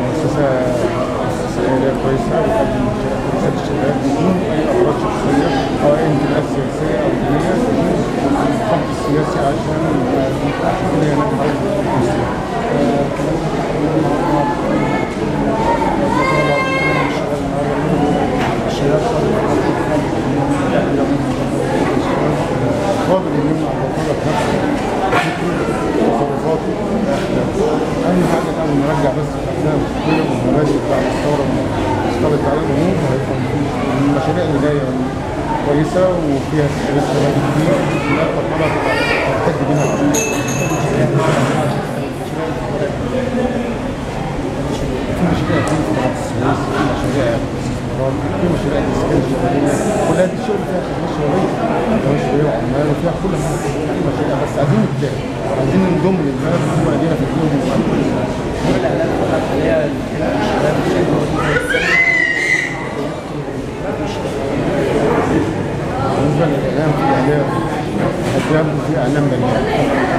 مؤسسة سياسية كويسة بتقدم خدمات للشباب بدون أي أغراض شخصية أو أي انتماءات سياسية أو دينية، بدون الخط السياسي عشان الدنيا ناجحة وكويسة. الشباب قادر إنه يمنع البطولة بنفسه تصرفاته وأحداثه. أهم حاجة الأول نرجع بس الأفلام الكتيرة والمبادئ بعد الثورة اللي اشتغلت على الأمور، وهيبقى المشاريع اللي جاية كويسة وفيها استثمارات شباب كتير، لا تقبلها تحد بيها كتير. في مشاريع كتير في قناة السويس، في مشاريع استثمارات، في مشاريع الإسكان الشبابية، كلها دي الشغل فيها خدمات شبابية، خدمات شبابية وعمال وفيها كل حاجة، في مشاريع بس عايزين نتابع، عايزين ننضم للبلد ونبقى ايدينا في ايديهم ونبقى كل الإعلام فقط عليها الشباب شايفه بالنسبة للإعلام في إعلام هدام وفي إعلام بناء.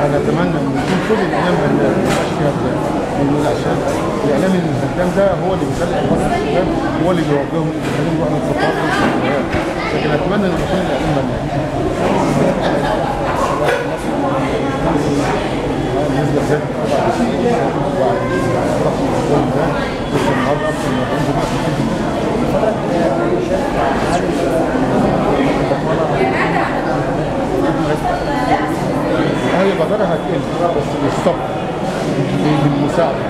أنا أتمنى إن يكون كل الإعلام بناء ما يبقاش فيها هدام، لأن عشان الإعلام الهدام ده هو اللي بيخلي مصر الشباب، هو اللي بيوجههم، اللي بيخليهم يروحوا الخطاب، لكن أتمنى إن يكون الإعلام بناء. بالنسبة لذلك بعد الضغط ده لسه النهارده أكثر من 40 هي البطارية هتقل بس بالصبر بالمساعدة،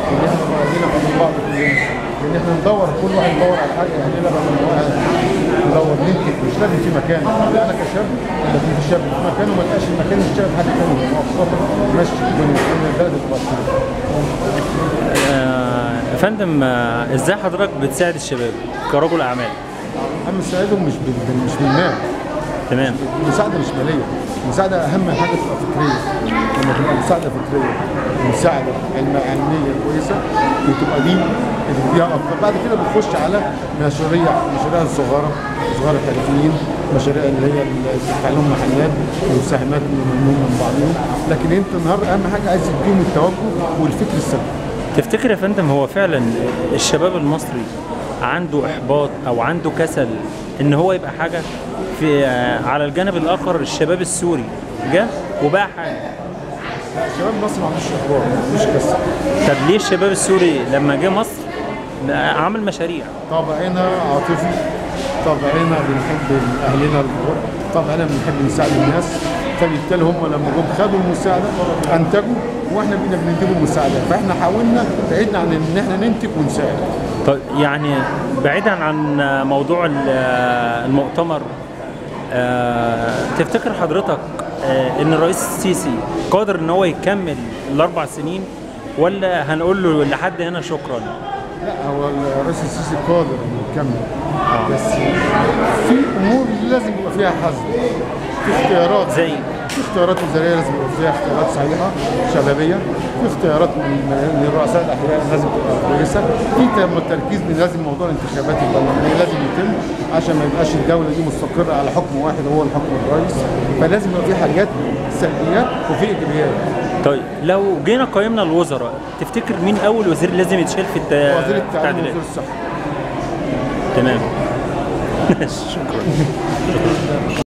إن إحنا قاعدين على بعض كلنا، إن إحنا ندور كل واحد يدور على حاجة يعملها بدل ما واحد ندور ننتج، مش لازم في مكان، أنا كشاب لازم في شاب في مكان وما تبقاش المكان يشتغل حد تاني مؤقتا ماشي الدنيا لأن البلد تبقى يا فندم، ازاي حضرتك بتساعد الشباب كرجل اعمال؟ أنا مساعدهم مش بالمال. تمام. المساعدة مش مالية، المساعدة أهم حاجة تبقى فكرية، لما تبقى مساعدة فكرية، مساعدة علمية كويسة وتبقى دي تديها أكتر، بعد كده بتخش على مشاريع الصغيرة تاريخيين، مشاريع اللي هي اللي تفتح لهم محلات ومساهمات من بعضهم، لكن أنت النهارده أهم حاجة عايز تديهم التوجه والفكر السلبي. تفتكر يا فندم هو فعلا الشباب المصري عنده إحباط أو عنده كسل إن هو يبقى حاجة؟ في على الجانب الآخر الشباب السوري جه وبقى حاجة. الشباب المصري ما عندوش إحباط، مش كسل. طب ليه الشباب السوري لما جه مصر عمل مشاريع؟ طبعنا عاطفي، طبعنا بنحب أهلنا الكبار، طبعنا بنحب نساعد الناس، فبالتالي هم لما جم خدوا المساعدة أنتجوا وإحنا بقينا بنديهم المساعدة، فإحنا حاولنا بعدنا عن إن إحنا ننتج ونساعد. طيب يعني بعيدا عن موضوع المؤتمر، تفتكر حضرتك ان الرئيس السيسي قادر ان هو يكمل ال4 سنين ولا هنقول له لحد هنا شكرا؟ لا، هو الرئيس السيسي قادر انه يكمل، بس في امور لازم يبقى فيها حذر، في اختيارات زي في اختيارات وزاريه لازم يبقى فيها اختيارات صحيحه شبابيه، في اختيارات من الرؤساء الاحياء لازم تبقى كويسه، في تركيز من لازم موضوع الانتخابات البرلمانيه لازم يتم عشان ما يبقاش الدوله دي مستقره على حكم واحد هو الحكم الرئيس، فلازم يبقى في حاجات سلبيات وفي ايجابيات. طيب لو جينا قيمنا الوزراء، تفتكر مين اول وزير لازم يتشال في وزير التعليم ووزير الصحه. تمام. شكرا.